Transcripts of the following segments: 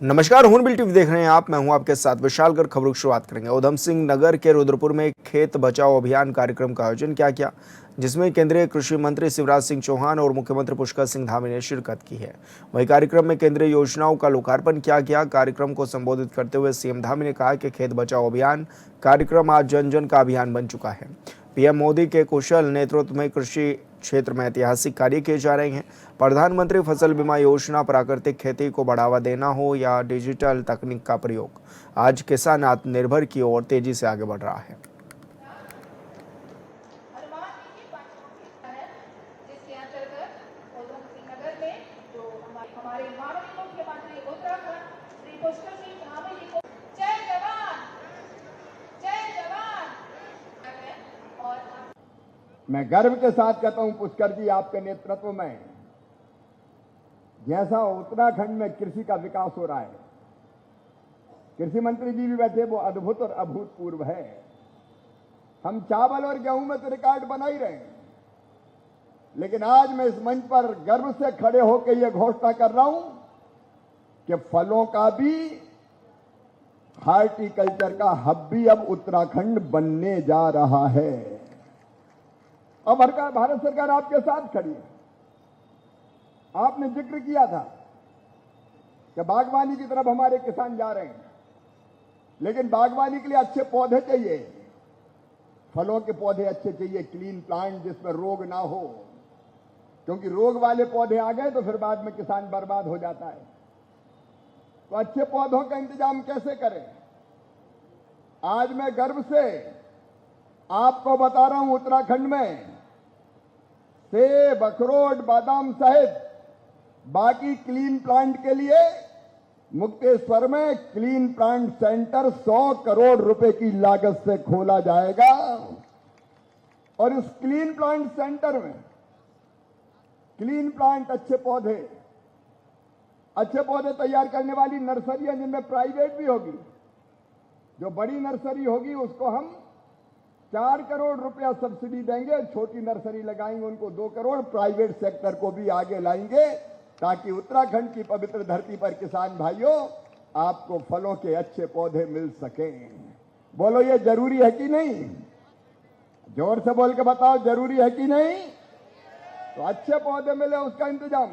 नमस्कार, हूनबिल टीवी देख रहे हैं आप। मैं हूं आपके साथ विशालगढ़। खबरों की शुरुआत करेंगे। उधम सिंह नगर के रुद्रपुर में खेत बचाओ अभियान कार्यक्रम का आयोजन किया गया, जिसमें केंद्रीय कृषि मंत्री शिवराज सिंह चौहान और मुख्यमंत्री पुष्कर सिंह धामी ने शिरकत की है। वहीं कार्यक्रम में केंद्रीय योजनाओं का लोकार्पण किया गया। कार्यक्रम को संबोधित करते हुए सीएम धामी ने कहा कि खेत बचाओ अभियान कार्यक्रम आज जन जन का अभियान बन चुका है। पीएम मोदी के कुशल नेतृत्व में कृषि क्षेत्र में ऐतिहासिक कार्य किए जा रहे हैं। प्रधानमंत्री फसल बीमा योजना, प्राकृतिक खेती को बढ़ावा देना हो या डिजिटल तकनीक का प्रयोग, आज किसान आत्मनिर्भर की ओर तेजी से आगे बढ़ रहा है। मैं गर्व के साथ कहता हूं पुष्कर जी, आपके नेतृत्व में जैसा उत्तराखंड में कृषि का विकास हो रहा है, कृषि मंत्री जी भी बैठे, वो अद्भुत और अभूतपूर्व है। हम चावल और गेहूं में तो रिकॉर्ड बना ही रहे हैं, लेकिन आज मैं इस मंच पर गर्व से खड़े होकर यह घोषणा कर रहा हूं कि फलों का भी, हार्टिकल्चर का हब भी अब उत्तराखंड बनने जा रहा है। अब भारत सरकार आपके साथ खड़ी है। आपने जिक्र किया था कि बागवानी की तरफ हमारे किसान जा रहे हैं, लेकिन बागवानी के लिए अच्छे पौधे चाहिए, फलों के पौधे अच्छे चाहिए, क्लीन प्लांट जिसमें रोग ना हो, क्योंकि रोग वाले पौधे आ गए तो फिर बाद में किसान बर्बाद हो जाता है। तो अच्छे पौधों का इंतजाम कैसे करें? आज मैं गर्व से आपको बता रहा हूं, उत्तराखंड में सेब, अखरोट, बादाम सहित बाकी क्लीन प्लांट के लिए मुक्तेश्वर में क्लीन प्लांट सेंटर 100 करोड़ रुपए की लागत से खोला जाएगा। और इस क्लीन प्लांट सेंटर में क्लीन प्लांट, अच्छे पौधे तैयार करने वाली नर्सरियां, जिनमें प्राइवेट भी होगी, जो बड़ी नर्सरी होगी उसको हम 4 करोड़ रुपया सब्सिडी देंगे, छोटी नर्सरी लगाएंगे उनको 2 करोड़, प्राइवेट सेक्टर को भी आगे लाएंगे, ताकि उत्तराखंड की पवित्र धरती पर किसान भाइयों आपको फलों के अच्छे पौधे मिल सकें। बोलो, ये जरूरी है कि नहीं? जोर से बोल के बताओ, जरूरी है कि नहीं? तो अच्छे पौधे मिले उसका इंतजाम,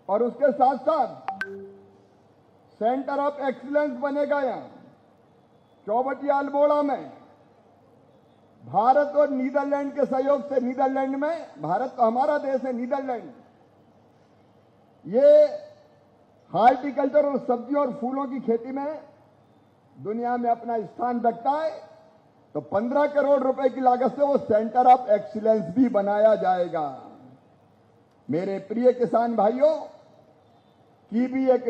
और उसके साथ साथ सेंटर ऑफ एक्सीलेंस बनेगा यहां चौबटिया अल्मोड़ा में। भारत और नीदरलैंड के सहयोग से, नीदरलैंड में, भारत तो हमारा देश है, नीदरलैंड ये हार्टिकल्चर और सब्जियों और फूलों की खेती में दुनिया में अपना स्थान रखता है। तो 15 करोड़ रुपए की लागत से वो सेंटर ऑफ एक्सीलेंस भी बनाया जाएगा। मेरे प्रिय किसान भाइयों, कीवी एक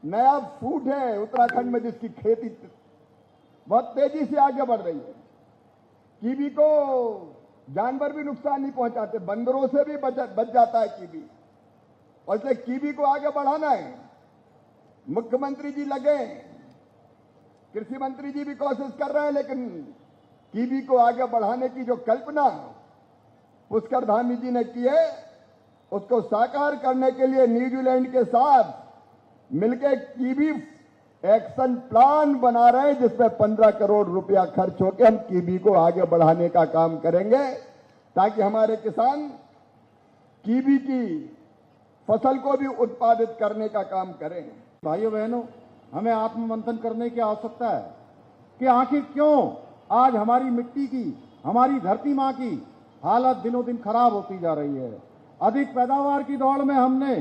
नया फूड है उत्तराखंड में, जिसकी खेती बहुत तेजी से आगे बढ़ रही है। कीवी को जानवर भी नुकसान नहीं पहुंचाते, बंदरों से भी बच जाता है कीवी, और इसलिए कीवी को आगे बढ़ाना है। मुख्यमंत्री जी लगे, कृषि मंत्री जी भी कोशिश कर रहे हैं, लेकिन कीवी को आगे बढ़ाने की जो कल्पना पुष्कर धामी जी ने की है, उसको साकार करने के लिए न्यूजीलैंड के साथ मिलकर कीवी एक्शन प्लान बना रहे हैं, जिसमें 15 करोड़ रुपया खर्च होकर हम कीवी को आगे बढ़ाने का काम करेंगे, ताकि हमारे किसान कीवी की फसल को भी उत्पादित करने का काम करें। भाइयों बहनों, हमें आत्ममंथन करने की आवश्यकता है कि आखिर क्यों आज हमारी मिट्टी की, हमारी धरती माँ की हालत दिनों दिन खराब होती जा रही है। अधिक पैदावार की दौड़ में हमने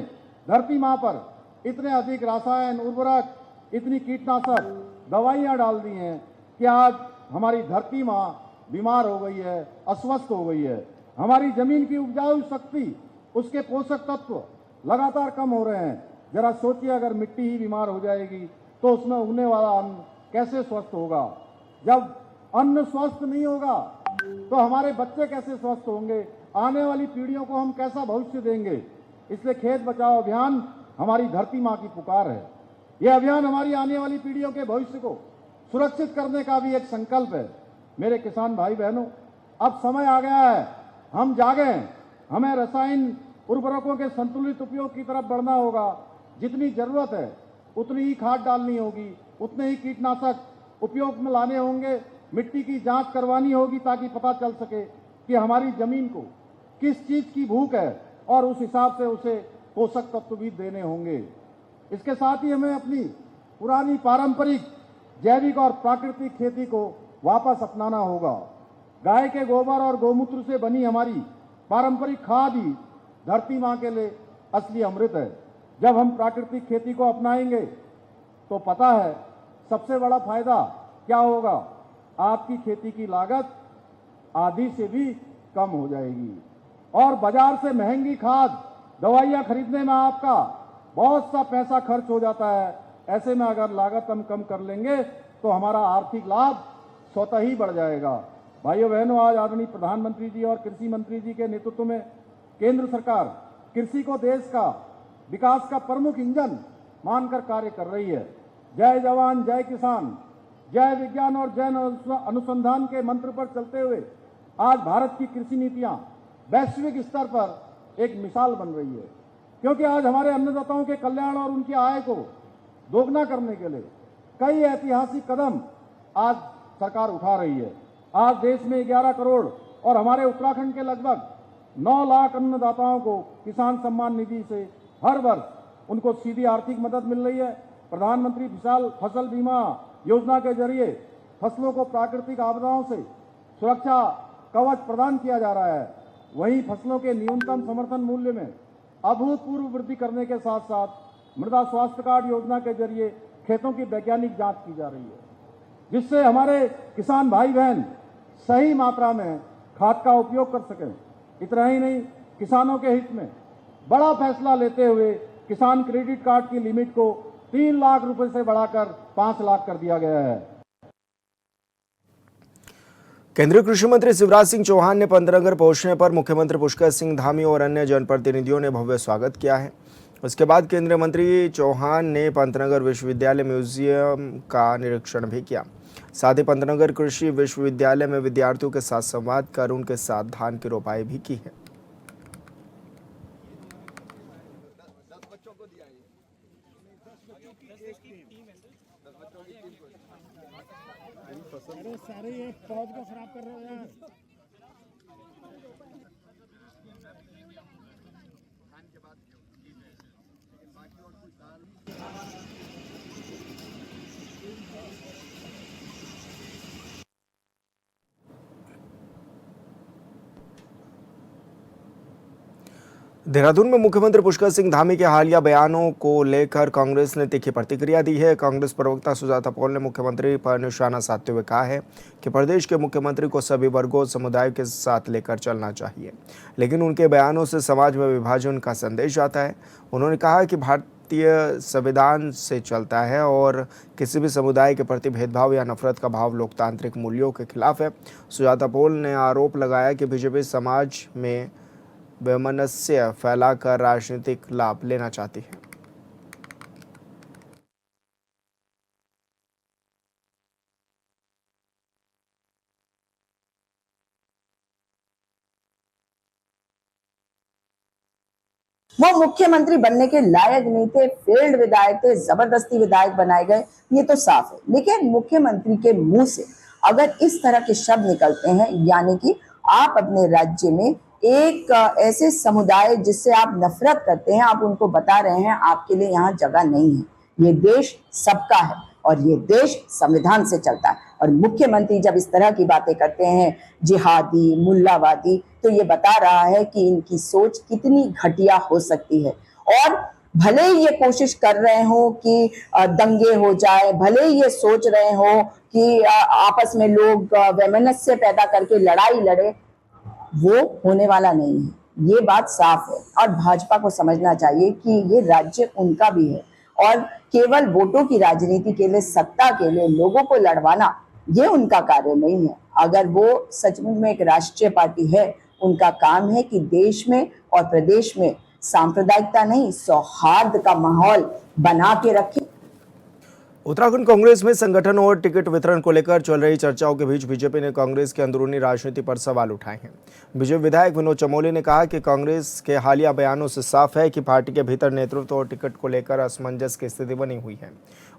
धरती माँ पर इतने अधिक रासायन, उर्वरक, इतनी कीटनाशक दवाइयाँ डाल दी हैं कि आज हमारी धरती माँ बीमार हो गई है, अस्वस्थ हो गई है। हमारी जमीन की उपजाऊ शक्ति, उसके पोषक तत्व लगातार कम हो रहे हैं। जरा सोचिए, अगर मिट्टी ही बीमार हो जाएगी तो उसमें उगने वाला अन्न कैसे स्वस्थ होगा? जब अन्न स्वस्थ नहीं होगा तो हमारे बच्चे कैसे स्वस्थ होंगे? आने वाली पीढ़ियों को हम कैसा भविष्य देंगे? इसलिए खेत बचाओ अभियान हमारी धरती माँ की पुकार है। यह अभियान हमारी आने वाली पीढ़ियों के भविष्य को सुरक्षित करने का भी एक संकल्प है। मेरे किसान भाई बहनों, अब समय आ गया है, हम जागें। हमें रसायन उर्वरकों के संतुलित उपयोग की तरफ बढ़ना होगा। जितनी जरूरत है उतनी ही खाद डालनी होगी, उतने ही कीटनाशक उपयोग में लाने होंगे, मिट्टी की जांच करवानी होगी ताकि पता चल सके कि हमारी जमीन को किस चीज की भूख है और उस हिसाब से उसे पोषक तत्व भी देने होंगे। इसके साथ ही हमें अपनी पुरानी पारंपरिक जैविक और प्राकृतिक खेती को वापस अपनाना होगा। गाय के गोबर और गौमूत्र से बनी हमारी पारंपरिक खाद ही धरती मां के लिए असली अमृत है। जब हम प्राकृतिक खेती को अपनाएंगे तो पता है सबसे बड़ा फायदा क्या होगा, आपकी खेती की लागत आधी से भी कम हो जाएगी और बाजार से महंगी खाद दवाइयां खरीदने में आपका बहुत सा पैसा खर्च हो जाता है। ऐसे में अगर लागत हम कम कर लेंगे तो हमारा आर्थिक लाभ स्वतः ही बढ़ जाएगा। भाइयों बहनों, आज आदरणीय प्रधानमंत्री जी और कृषि मंत्री जी के नेतृत्व में केंद्र सरकार कृषि को देश का विकास का प्रमुख इंजन मानकर कार्य कर रही है। जय जवान जय किसान, जय विज्ञान और जय अनुसंधान के मंत्र पर चलते हुए आज भारत की कृषि नीतियां वैश्विक स्तर पर एक मिसाल बन रही है, क्योंकि आज हमारे अन्नदाताओं के कल्याण और उनकी आय को दोगुना करने के लिए कई ऐतिहासिक कदम आज सरकार उठा रही है। आज देश में 11 करोड़ और हमारे उत्तराखंड के लगभग 9 लाख अन्नदाताओं को किसान सम्मान निधि से हर वर्ष उनको सीधी आर्थिक मदद मिल रही है। प्रधानमंत्री फसल बीमा योजना के जरिए फसलों को प्राकृतिक आपदाओं से सुरक्षा कवच प्रदान किया जा रहा है। वहीं फसलों के न्यूनतम समर्थन मूल्य में अभूतपूर्व वृद्धि करने के साथ साथ मृदा स्वास्थ्य कार्ड योजना के जरिए खेतों की वैज्ञानिक जांच की जा रही है, जिससे हमारे किसान भाई बहन सही मात्रा में खाद का उपयोग कर सकें। इतना ही नहीं, किसानों के हित में बड़ा फैसला लेते हुए किसान क्रेडिट कार्ड की लिमिट को 3 लाख रुपए से बढ़ाकर 5 लाख कर दिया गया है। केंद्रीय कृषि मंत्री शिवराज सिंह चौहान ने पंतनगर पहुंचने पर मुख्यमंत्री पुष्कर सिंह धामी और अन्य जनप्रतिनिधियों ने भव्य स्वागत किया है। उसके बाद केंद्रीय मंत्री चौहान ने पंतनगर विश्वविद्यालय म्यूजियम का निरीक्षण भी किया। साथ ही पंतनगर कृषि विश्वविद्यालय में विद्यार्थियों के साथ संवाद कर उनके साथ धान की रोपाई भी की है। सारे ये पौध को खराब कर रहे हो यार। देहरादून में मुख्यमंत्री पुष्कर सिंह धामी के हालिया बयानों को लेकर कांग्रेस ने तीखी प्रतिक्रिया दी है। कांग्रेस प्रवक्ता सुजाता पॉल ने मुख्यमंत्री पर निशाना साधते हुए कहा है कि प्रदेश के मुख्यमंत्री को सभी वर्गों समुदायों के साथ लेकर चलना चाहिए, लेकिन उनके बयानों से समाज में विभाजन का संदेश जाता है। उन्होंने कहा कि भारतीय संविधान से चलता है और किसी भी समुदाय के प्रति भेदभाव या नफरत का भाव लोकतांत्रिक मूल्यों के खिलाफ है। सुजाता पॉल ने आरोप लगाया कि बीजेपी समाज में वैमनस्य फैलाकर राजनीतिक लाभ लेना चाहती है। वो मुख्यमंत्री बनने के लायक नहीं थे, फेल्ड विधायक थे, जबरदस्ती विधायक बनाए गए, ये तो साफ है। लेकिन मुख्यमंत्री के मुंह से अगर इस तरह के शब्द निकलते हैं, यानी कि आप अपने राज्य में एक ऐसे समुदाय जिससे आप नफरत करते हैं, आप उनको बता रहे हैं आपके लिए यहाँ जगह नहीं है। ये देश सबका है और ये देश संविधान से चलता है। और मुख्यमंत्री जब इस तरह की बातें करते हैं, जिहादी, मुल्लावादी, तो ये बता रहा है कि इनकी सोच कितनी घटिया हो सकती है। और भले ही ये कोशिश कर रहे हो कि दंगे हो जाए, भले ही ये सोच रहे हो कि आपस में लोग वैमनस्य पैदा करके लड़ाई लड़े, वो होने वाला नहीं है। ये बात साफ है और भाजपा को समझना चाहिए कि ये राज्य उनका भी है और केवल वोटों की राजनीति के लिए, सत्ता के लिए लोगों को लड़वाना ये उनका कार्य नहीं है। अगर वो सचमुच में एक राष्ट्रीय पार्टी है, उनका काम है कि देश में और प्रदेश में सांप्रदायिकता नहीं, सौहार्द का माहौल बना के रखे। उत्तराखंड कांग्रेस में संगठन और टिकट वितरण को लेकर चल रही चर्चाओं के बीच बीजेपी ने कांग्रेस की अंदरूनी राजनीति पर सवाल उठाए हैं। बीजेपी विधायक विनोद चमोली ने कहा कि कांग्रेस के हालिया बयानों से साफ है कि पार्टी के भीतर नेतृत्व और टिकट को लेकर असमंजस की स्थिति बनी हुई है।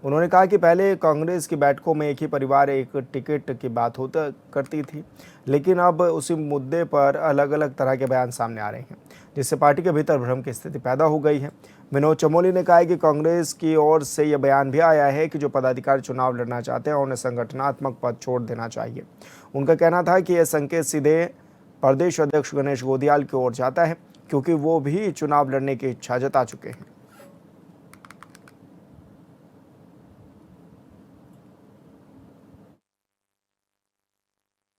उन्होंने कहा कि पहले कांग्रेस की बैठकों में एक ही परिवार एक टिकट की बात होता करती थी, लेकिन अब उसी मुद्दे पर अलग अलग तरह के बयान सामने आ रहे हैं, जिससे पार्टी के भीतर भ्रम की स्थिति पैदा हो गई है। विनोद चमोली ने कहा कि कांग्रेस की ओर से यह बयान भी आया है कि जो पदाधिकारी चुनाव लड़ना चाहते हैं उन्हें संगठनात्मक पद छोड़ देना चाहिए। उनका कहना था कि यह संकेत सीधे प्रदेश अध्यक्ष गणेश गोदियाल की ओर जाता है, क्योंकि वो भी चुनाव लड़ने की इच्छा जता चुके हैं।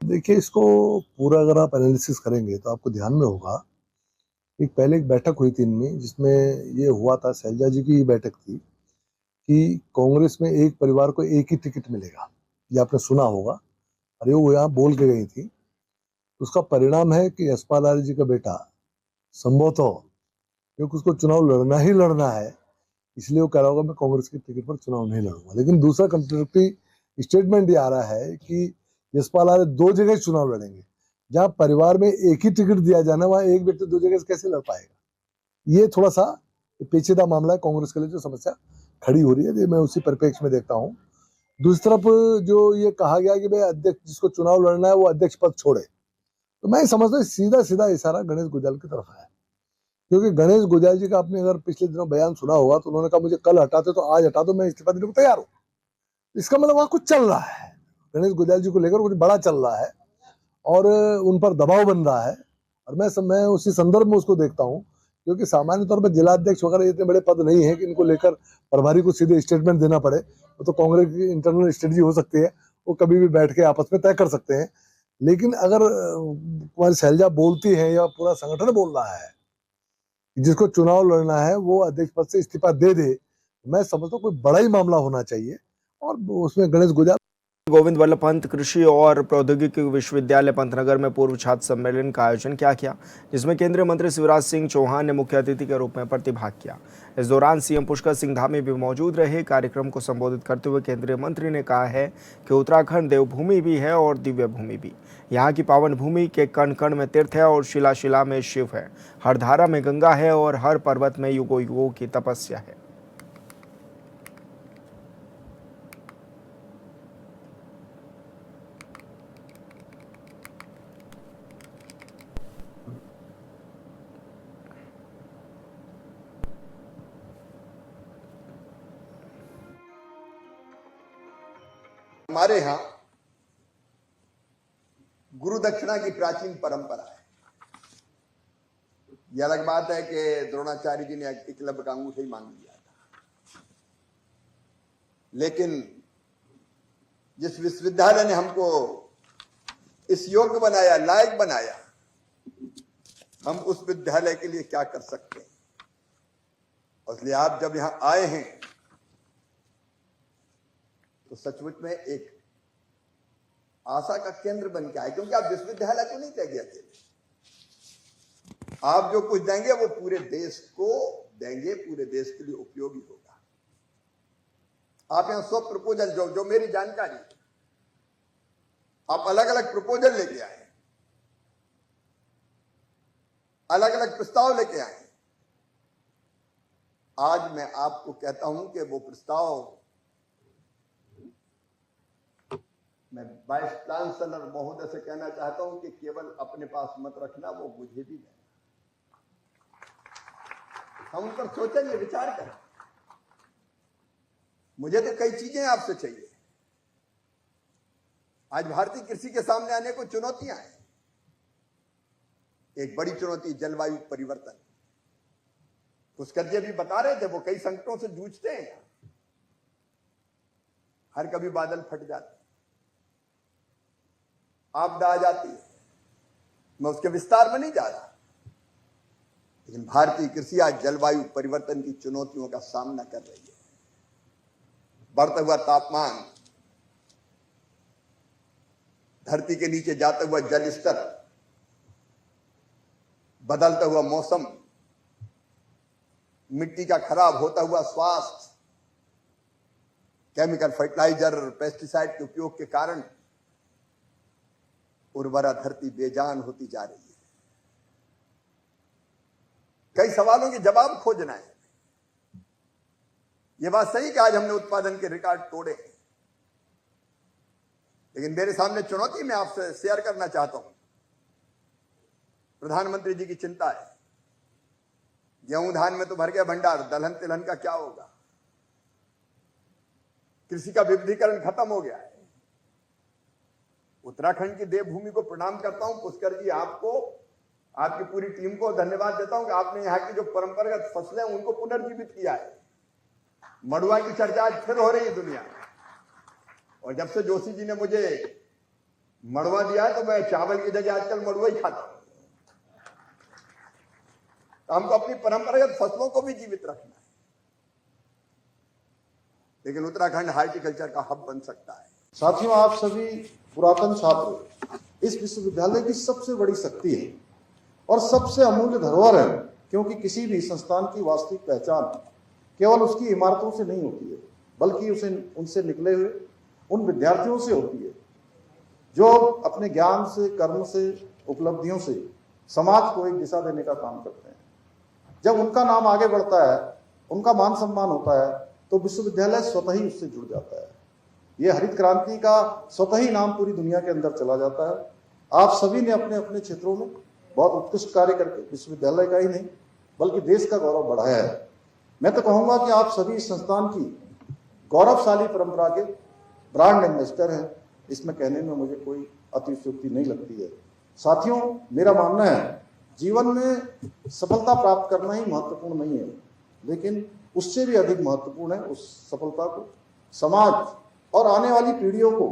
देखिए, इसको पूरा अगर आप एनालिसिस करेंगे तो आपको ध्यान में होगा पहले एक बैठक हुई थी इनमें, जिसमें ये हुआ था, शैलजा जी की बैठक थी कि कांग्रेस में एक परिवार को एक ही टिकट मिलेगा। ये आपने सुना होगा और ये वो यहाँ बोल के गई थी। उसका परिणाम है कि यशपाल आर्य जी का बेटा संभवतः, क्योंकि उसको चुनाव लड़ना ही लड़ना है, इसलिए वो कह रहा होगा मैं कांग्रेस की टिकट पर चुनाव नहीं लड़ूंगा। लेकिन दूसरा कंट्रोवर्सी स्टेटमेंट ये आ रहा है कि यशपाल आर्य 2 जगह चुनाव लड़ेंगे। जहां परिवार में एक ही टिकट दिया जाना, वहां एक व्यक्ति 2 जगह से कैसे लड़ पाएगा? ये थोड़ा सा पेचीदा मामला है कांग्रेस के लिए, जो समस्या खड़ी हो रही है, ये मैं उसी परिप्रेक्ष्य में देखता हूँ। दूसरी तरफ जो ये कहा गया कि भाई अध्यक्ष जिसको चुनाव लड़ना है वो अध्यक्ष पद छोड़े, तो मैं समझता हूँ सीधा सीधा इशारा गणेश गोदियाल की तरफ है। क्योंकि गणेश गोदियाल जी का आपने अगर पिछले दिनों बयान सुना होगा तो उन्होंने कहा मुझे कल हटाते तो आज हटा दो, मैं इस्तीफा देने को तैयार हूँ। इसका मतलब वहां कुछ चल रहा है, गणेश गोदियाल जी को लेकर कुछ बड़ा चल रहा है और उन पर दबाव बन रहा है। और मैं उसी संदर्भ में उसको देखता हूँ, क्योंकि सामान्य तौर पर जिलाध्यक्ष वगैरह इतने बड़े पद नहीं है कि इनको लेकर प्रभारी को सीधे स्टेटमेंट देना पड़े। वो तो कांग्रेस की इंटरनल स्ट्रेटजी हो सकती है, वो कभी भी बैठ के आपस में तय कर सकते हैं। लेकिन अगर कुमारी शैलजा बोलती है या पूरा संगठन बोल रहा है जिसको चुनाव लड़ना है वो अध्यक्ष पद से इस्तीफा दे दे, मैं समझता हूँ कोई बड़ा ही मामला होना चाहिए। और उसमें गणेश गोदियाल गोविंद वल्लभ पंत कृषि और प्रौद्योगिकी विश्वविद्यालय पंतनगर में पूर्व छात्र सम्मेलन का आयोजन किया, जिसमें केंद्रीय मंत्री शिवराज सिंह चौहान ने मुख्य अतिथि के रूप में प्रतिभाग किया। इस दौरान सीएम पुष्कर सिंह धामी भी मौजूद रहे। कार्यक्रम को संबोधित करते हुए केंद्रीय मंत्री ने कहा है कि उत्तराखंड देवभूमि भी है और दिव्य भूमि भी। यहाँ की पावन भूमि के कण कण में तीर्थ है और शिला शिला में शिव है, हर धारा में गंगा है और हर पर्वत में युगों युगों की तपस्या है। हमारे यहां गुरु दक्षिणा की प्राचीन परंपरा है। यह अलग बात है कि द्रोणाचार्य जी ने एकलव्य का अंगूठा ही मांग लिया था, लेकिन जिस विश्वविद्यालय ने हमको इस योग्य बनाया, लायक बनाया, हम उस विद्यालय के लिए क्या कर सकते हैं। इसलिए आप जब यहां आए हैं तो सचमुच में एक आशा का केंद्र बन के आए, क्योंकि आप विश्वविद्यालय को नहीं देंगे अकेले, आप जो कुछ देंगे वो पूरे देश को देंगे, पूरे देश के लिए उपयोगी होगा। आप यहां 100 प्रपोजल जो मेरी जानकारी, आप अलग अलग प्रपोजल लेके आए, अलग अलग प्रस्ताव लेके आए। आज मैं आपको कहता हूं कि वो प्रस्ताव मैं वाइस चांसलर महोदय से कहना चाहता हूं कि केवल अपने पास मत रखना, वो मुझे भी देना। हम उन पर सोचेंगे, विचार करें। मुझे तो कई चीजें आपसे चाहिए। आज भारतीय कृषि के सामने आने को चुनौतियां हैं। एक बड़ी चुनौती जलवायु परिवर्तन। पुष्कर जी भी बता रहे थे, वो कई संकटों से जूझते हैं। हर कभी बादल फट जाते, आपदा आ जाती है। मैं उसके विस्तार में नहीं जा रहा, लेकिन भारतीय कृषि आज जलवायु परिवर्तन की चुनौतियों का सामना कर रही है। बढ़ता हुआ तापमान, धरती के नीचे जाता हुआ जल स्तर, बदलता हुआ मौसम, मिट्टी का खराब होता हुआ स्वास्थ्य, केमिकल फर्टिलाइजर, पेस्टिसाइड के उपयोग के कारण उर्वरा धरती बेजान होती जा रही है। कई सवालों के जवाब खोजना है। यह बात सही कि आज हमने उत्पादन के रिकॉर्ड तोड़े, लेकिन मेरे सामने चुनौती मैं आपसे शेयर करना चाहता हूं। प्रधानमंत्री जी की चिंता है, गेहूं धान में तो भर गया भंडार, दलहन तिलहन का क्या होगा? कृषि का विविधीकरण खत्म हो गया है। उत्तराखंड की देवभूमि को प्रणाम करता हूं। पुष्कर जी, आपको, आपकी पूरी टीम को धन्यवाद देता हूं कि आपने यहाँ की जो परंपरागत फसलें उनको पुनर्जीवित किया है। मड़ुआ की चर्चा आज फिर हो रही है दुनिया में, और जब से जोशी जी ने मुझे मड़ुआ दिया है तो मैं चावल की जगह आजकल मड़ुआ ही खाता हूं। तो हमको अपनी परंपरागत फसलों को भी जीवित रखना है, लेकिन उत्तराखंड हार्टिकल्चर का हब बन सकता है। साथियों, आप सभी पुरातन छात्र इस विश्वविद्यालय की सबसे बड़ी शक्ति है और सबसे अमूल्य धरोहर है, क्योंकि किसी भी संस्थान की वास्तविक पहचान केवल उसकी इमारतों से नहीं होती है, बल्कि उनसे निकले हुए उन विद्यार्थियों से होती है जो अपने ज्ञान से, कर्म से, उपलब्धियों से समाज को एक दिशा देने का काम करते हैं। जब उनका नाम आगे बढ़ता है, उनका मान सम्मान होता है, तो विश्वविद्यालय स्वतः ही उससे जुड़ जाता है। यह हरित क्रांति का स्वतः ही नाम पूरी दुनिया के अंदर चला जाता है। आप सभी ने अपने अपने क्षेत्रों में बहुत उत्कृष्ट कार्य करके विश्वविद्यालय का ही नहीं बल्कि देश का गौरव बढ़ाया है। मैं तो कहूंगा कि आप सभी इस संस्थान की गौरवशाली परंपरा के ब्रांड एम्बेसडर हैं। इसमें कहने में मुझे कोई अतिशयोक्ति नहीं लगती है। साथियों, मेरा मानना है जीवन में सफलता प्राप्त करना ही महत्वपूर्ण नहीं है, लेकिन उससे भी अधिक महत्वपूर्ण है उस सफलता को समाज और आने वाली पीढ़ियों को,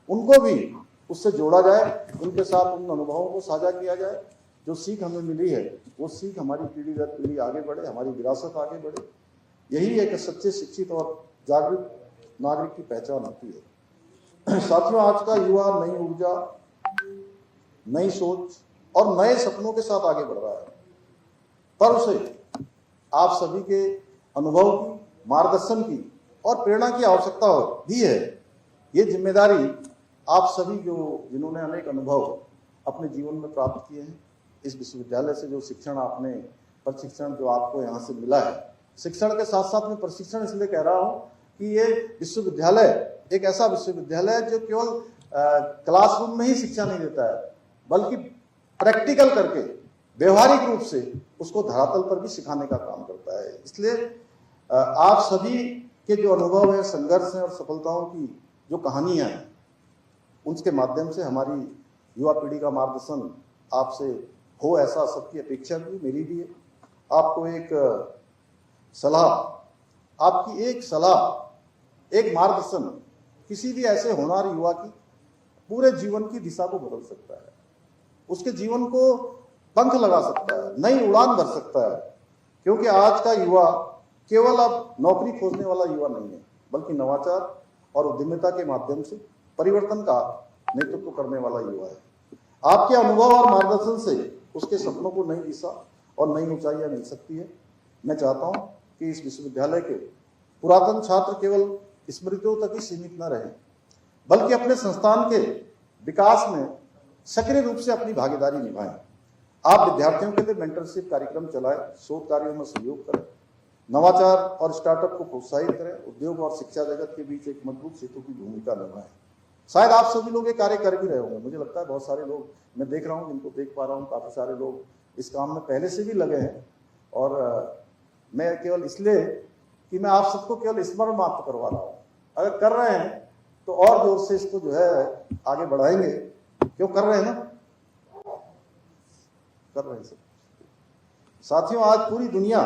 उनको भी उससे जोड़ा जाए, उनके साथ उन अनुभवों को साझा किया जाए। जो सीख हमें मिली है वो सीख हमारी पीढ़ी दर पीढ़ी आगे बढ़े, हमारी विरासत आगे बढ़े। यही एक सच्चे, शिक्षित और जागरूक नागरिक की पहचान होती है। साथियों, आज का युवा नई ऊर्जा, नई सोच और नए सपनों के साथ आगे बढ़ रहा है, पर उसे आप सभी के अनुभव की, मार्गदर्शन की और प्रेरणा की आवश्यकता भी है। ये जिम्मेदारी आप सभी जिन्होंने अनेक अनुभव अपने जीवन में प्राप्त किए हैं, इस विश्वविद्यालय से जो शिक्षण आपने, प्रशिक्षण जो आपको यहाँ से मिला है, शिक्षण के साथ साथ में प्रशिक्षण इसलिए कह रहा हूँ कि ये विश्वविद्यालय एक ऐसा विश्वविद्यालय है जो केवल क्लासरूम में ही शिक्षा नहीं देता है, बल्कि प्रैक्टिकल करके व्यवहारिक रूप से उसको धरातल पर भी सिखाने का काम करता है। इसलिए आप सभी के जो अनुभव है, संघर्ष है और सफलताओं की जो कहानियां हैं, उनके माध्यम से हमारी युवा पीढ़ी का मार्गदर्शन आपसे हो, ऐसा सबकी अपेक्षा भी, मेरी भी है। आपको एक सलाह, आपकी एक सलाह, एक मार्गदर्शन किसी भी ऐसे होनहार युवा की पूरे जीवन की दिशा को बदल सकता है, उसके जीवन को पंख लगा सकता है, नई उड़ान भर सकता है। क्योंकि आज का युवा केवल अब नौकरी खोजने वाला युवा नहीं है, बल्कि नवाचार और उद्यमिता के माध्यम से परिवर्तन का नेतृत्व करने वाला युवा है। आपके अनुभव और मार्गदर्शन से उसके सपनों को नई दिशा और नई ऊंचाइयां मिल सकती है। मैं चाहता हूं कि इस विश्वविद्यालय के पुरातन छात्र केवल स्मृतियों तक ही सीमित न रहें, बल्कि अपने संस्थान के विकास में सक्रिय रूप से अपनी भागीदारी निभाएं। आप विद्यार्थियों के लिए मेंटरशिप कार्यक्रम चलाएं, शोध कार्यों में सहयोग करें, नवाचार और स्टार्टअप को प्रोत्साहित करें, उद्योग और शिक्षा जगत के बीच एक मजबूत सेतु की भूमिका निभाएं। शायद आप सभी लोग ये कार्य कर भी रहे होंगे। मुझे लगता है बहुत सारे लोग मैं देख रहा हूँ, जिनको देख पा रहा हूँ, काफी सारे लोग इस काम में पहले से भी लगे हैं। और मैं केवल इसलिए कि मैं आप सबको केवल स्मरण मात्र करवा रहा हूँ। अगर कर रहे हैं तो और जोर से इसको जो है आगे बढ़ाएंगे। क्यों कर रहे हैं ना? कर रहे हैं सब। साथियों, आज पूरी दुनिया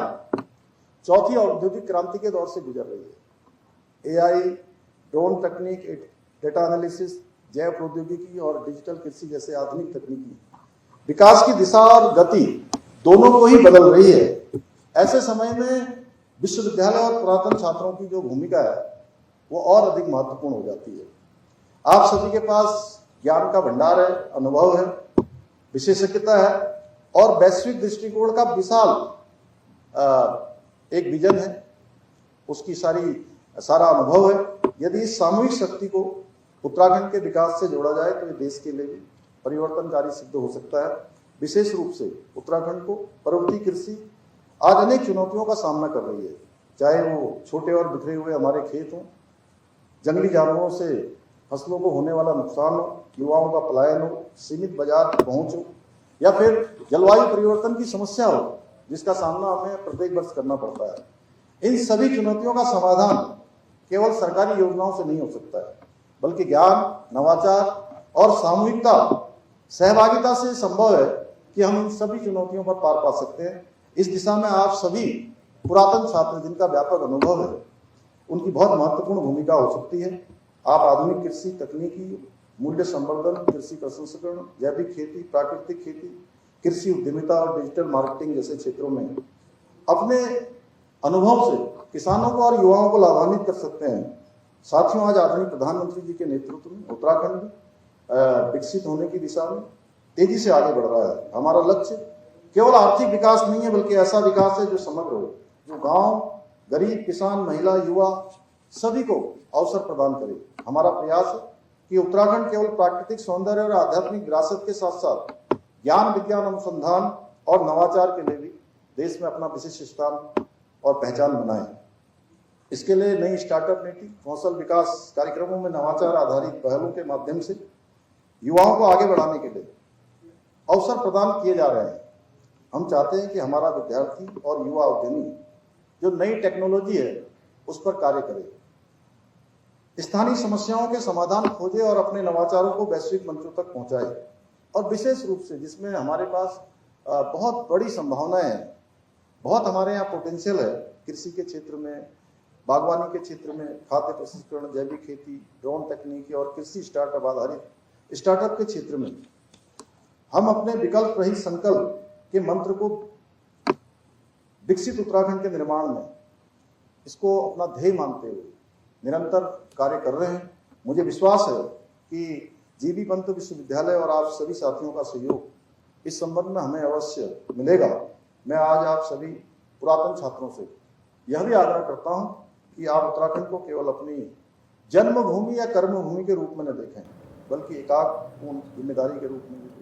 चौथी औद्योगिक क्रांति के दौर से गुजर रही है। एआई, ड्रोन तकनीक, डेटा एनालिसिस, जैव प्रौद्योगिकी और डिजिटल कृषि जैसे आधुनिक तकनीकी विकास की दिशा और गति दोनों को ही बदल रही है। ऐसे समय में विश्वविद्यालय और पुरातन छात्रों की जो भूमिका है वो और अधिक महत्वपूर्ण हो जाती है। आप सभी के पास ज्ञान का भंडार है, अनुभव है, विशेषज्ञता है और वैश्विक दृष्टिकोण का विशाल एक विजन है। उसकी सारी सारा अनुभव है। यदि इस सामूहिक शक्ति को उत्तराखंड के विकास से जोड़ा जाए तो ये देश के लिए भी परिवर्तनकारी सिद्ध हो सकता है। विशेष रूप से उत्तराखंड को पर्वतीय कृषि आज अनेक चुनौतियों का सामना कर रही है, चाहे वो छोटे और बिखरे हुए हमारे खेत हों, जंगली जानवरों से फसलों को होने वाला नुकसान हो, युवाओं का पलायन हो, सीमित बाजार पहुंच हो, या फिर जलवायु परिवर्तन की समस्या हो जिसका सामना हमें प्रत्येक वर्ष करना पड़ता है। इन सभी चुनौतियों का समाधान केवल सरकारी योजनाओं से नहीं हो सकता है, बल्कि ज्ञान, नवाचार और सामूहिकता सहभागिता से संभव है कि हम इन सभी चुनौतियों पर पार पा सकते हैं। इस दिशा में आप सभी पुरातन छात्र जिनका व्यापक अनुभव है, उनकी बहुत महत्वपूर्ण भूमिका हो सकती है। आप आधुनिक कृषि तकनीकी, मूल्य संवर्धन, कृषि प्रसंस्करण, जैविक खेती, प्राकृतिक खेती, कृषि उद्यमिता और डिजिटल मार्केटिंग जैसे क्षेत्रों में अपने अनुभव से किसानों को और युवाओं को लाभान्वित कर सकते हैं। साथियों, आज आदरणीय प्रधानमंत्री जी के नेतृत्व में उत्तराखंड विकसित होने की दिशा में तेजी से आगे बढ़ रहा है। हमारा लक्ष्य केवल आर्थिक विकास नहीं है, बल्कि ऐसा विकास है जो समग्र हो, जो गांव, गरीब, किसान, महिला, युवा सभी को अवसर प्रदान करे। हमारा प्रयास है कि उत्तराखंड केवल प्राकृतिक सौंदर्य और आध्यात्मिक विरासत के साथ साथ ज्ञान, विज्ञान, अनुसंधान और नवाचार के लिए भी देश में अपना विशिष्ट स्थान और पहचान बनाए। इसके लिए नई स्टार्टअप नीति, कौशल विकास कार्यक्रमों में नवाचार आधारित पहलों के माध्यम से युवाओं को आगे बढ़ाने के लिए अवसर प्रदान किए जा रहे हैं। हम चाहते हैं कि हमारा विद्यार्थी और युवा उद्यमी जो नई टेक्नोलॉजी है उस पर कार्य करे, स्थानीय समस्याओं के समाधान खोजे और अपने नवाचारों को वैश्विक मंचों तक पहुंचाए। और विशेष रूप से जिसमें हमारे पास बहुत बड़ी संभावनाएं हैं, बहुत हमारे यहाँ पोटेंशियल है, कृषि के क्षेत्र में, बागवानी के क्षेत्र में, खाद्य प्रसंस्करण, जैविक खेती, ड्रोन तकनीकी और कृषि स्टार्टअप आधारित स्टार्टअप के क्षेत्र में हम अपने विकल्प रहित संकल्प के मंत्र को विकसित उत्तराखंड के निर्माण में इसको अपना ध्येय मानते हुए निरंतर कार्य कर रहे हैं। मुझे विश्वास है कि जीबी पंत विश्वविद्यालय और आप सभी साथियों का सहयोग इस संबंध में हमें अवश्य मिलेगा। मैं आज आप सभी पुरातन छात्रों से यह भी आग्रह करता हूं कि आप उत्तराखंड को केवल अपनी जन्मभूमि या कर्मभूमि के रूप में न देखें, बल्कि एकात्मपूर्ण जिम्मेदारी के रूप में भी देखें।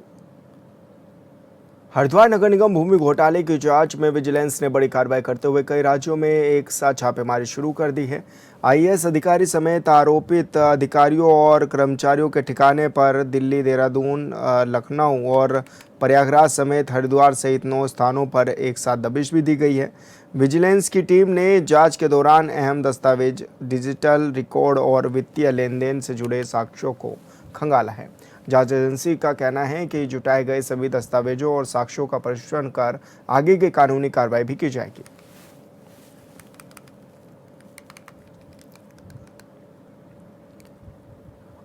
हरिद्वार नगर निगम भूमि घोटाले की जांच में विजिलेंस ने बड़ी कार्रवाई करते हुए कई राज्यों में एक साथ छापेमारी शुरू कर दी है। आईएएस अधिकारी समेत आरोपित अधिकारियों और कर्मचारियों के ठिकाने पर दिल्ली, देहरादून, लखनऊ और प्रयागराज समेत हरिद्वार सहित 9 स्थानों पर एक साथ दबिश भी दी गई है। विजिलेंस की टीम ने जांच के दौरान अहम दस्तावेज, डिजिटल रिकॉर्ड और वित्तीय लेन देन से जुड़े साक्ष्यों को खंगाला है। जांच एजेंसी का कहना है कि जुटाए गए सभी दस्तावेजों और साक्ष्यों का परीक्षण कर आगे की कानूनी कार्रवाई भी की जाएगी।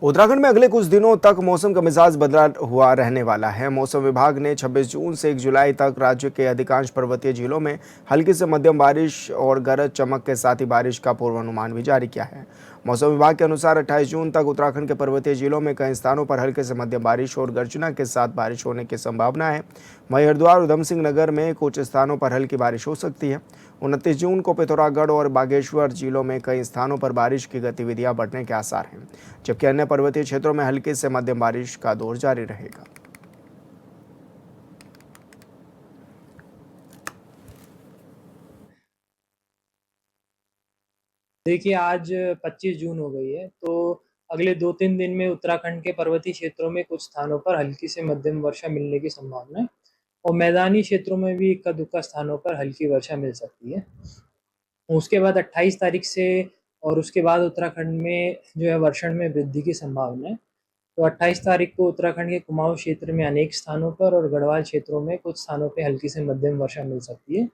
उत्तराखंड में अगले कुछ दिनों तक मौसम का मिजाज बदला हुआ रहने वाला है। मौसम विभाग ने 26 जून से 1 जुलाई तक राज्य के अधिकांश पर्वतीय जिलों में हल्की से मध्यम बारिश और गरज चमक के साथ ही बारिश का पूर्वानुमान भी जारी किया है। मौसम विभाग के अनुसार 28 जून तक उत्तराखंड के पर्वतीय जिलों में कई स्थानों पर हल्के से मध्यम बारिश और गर्जना के साथ बारिश होने की संभावना है। वहीं हरिद्वार, उधम सिंह नगर में कुछ स्थानों पर हल्की बारिश हो सकती है। 29 जून को पिथौरागढ़ और बागेश्वर जिलों में कई स्थानों पर बारिश की गतिविधियां बढ़ने के आसार हैं, जबकि अन्य पर्वतीय क्षेत्रों में हल्की से मध्यम बारिश का दौर जारी रहेगा। देखिए, आज 25 जून हो गई है, तो अगले 2-3 दिन में उत्तराखंड के पर्वतीय क्षेत्रों में कुछ स्थानों पर हल्की से मध्यम वर्षा मिलने की संभावना है और मैदानी क्षेत्रों में भी इक्का दुक्का स्थानों पर हल्की वर्षा मिल सकती है। उसके बाद 28 तारीख से और उसके बाद उत्तराखंड में जो है वर्षण में वृद्धि की संभावना है। तो 28 तारीख को उत्तराखंड के कुमाऊं क्षेत्र में अनेक स्थानों पर और गढ़वाल क्षेत्रों में कुछ स्थानों पर हल्की से मध्यम वर्षा मिल सकती है।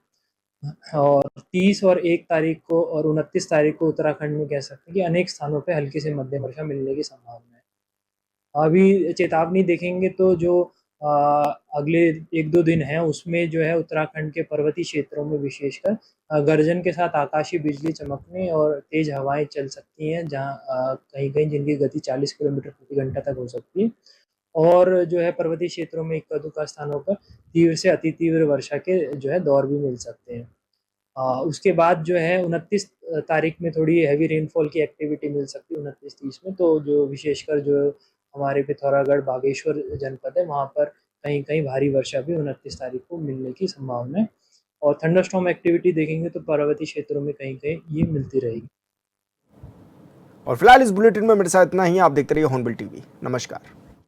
और 30 और 1 तारीख को और 29 तारीख को उत्तराखंड में कह सकते हैं कि अनेक स्थानों पे हल्की से मध्यम वर्षा मिलने की संभावना है। अभी चेतावनी देखेंगे तो जो अगले 1-2 दिन हैं उसमें जो है उत्तराखंड के पर्वतीय क्षेत्रों में विशेषकर गर्जन के साथ आकाशीय बिजली चमकने और तेज हवाएं चल सकती हैं, जहां कहीं-कहीं जिनकी गति 40 किलोमीटर प्रति घंटा तक हो सकती है। और जो है पर्वतीय क्षेत्रों में इक्का दुक्का स्थानों पर तीव्र से अति तीव्र वर्षा के जो है दौर भी मिल सकते हैं। उसके बाद जो है 29 तारीख में थोड़ी हैवी रेनफॉल की एक्टिविटी मिल सकती है 29-30 में, तो जो विशेषकर जो हमारे पिथौरागढ़ बागेश्वर जनपद है वहाँ पर कहीं कहीं भारी वर्षा भी 29 तारीख को मिलने की संभावना है। और थंडरस्टॉर्म एक्टिविटी देखेंगे तो पर्वतीय क्षेत्रों में कहीं कहीं ये मिलती रहेगी। और फिलहाल इस बुलेटिन में मेरे साथ इतना ही। आप देखते रहिए हॉर्नबिल टीवी। नमस्कार।